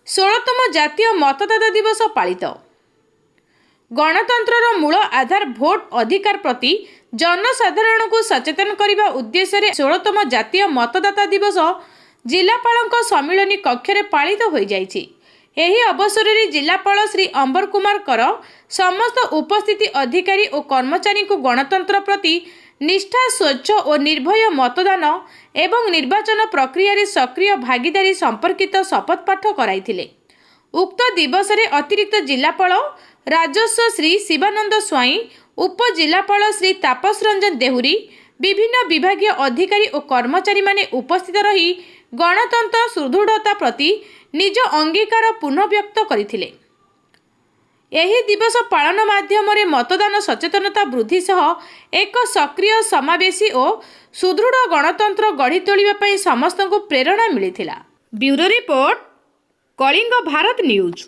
16तम जातीय मतदाता दिवस पालित। गणतंत्रर मूल आधार भोट अधिकार प्रति जनसाधारण को सचेतन करने उद्देश्य 16तम जातीय मतदाता दिवस जिलापाल सम्मिलनी कक्ष पालित हो जाइछि। एही अवसर में जिलापाल श्री अंबर कुमार कर समस्त उपस्थित अधिकारी और कर्मचारी को गणतंत्र प्रति निष्ठा, स्वच्छ और निर्भय मतदान एवं निर्वाचन प्रक्रिया रे सक्रिय भागीदारी संपर्कित शपथ पाठ कराइथिले। उक्त दिवस रे अतिरिक्त जिलापाल राजस्व श्री शिवानंद स्वाई, उप जिलापाल श्री तापस रंजन देहुरी, विभिन्न विभागीय अधिकारी और कर्मचारी माने उपस्थित रही गणतंत्र सुदृढ़ता प्रति निज अंगीकार पुनः व्यक्त करथिले। एही दिवस पालन माध्यम रे मतदान सचेतनता वृद्धि सह एक सक्रिय, समावेशी और सुदृढ़ गणतंत्र गढ़ी तोलिबा पई समस्त को प्रेरणा मिलिथिला। Bureau report, Kalinga Bharat news.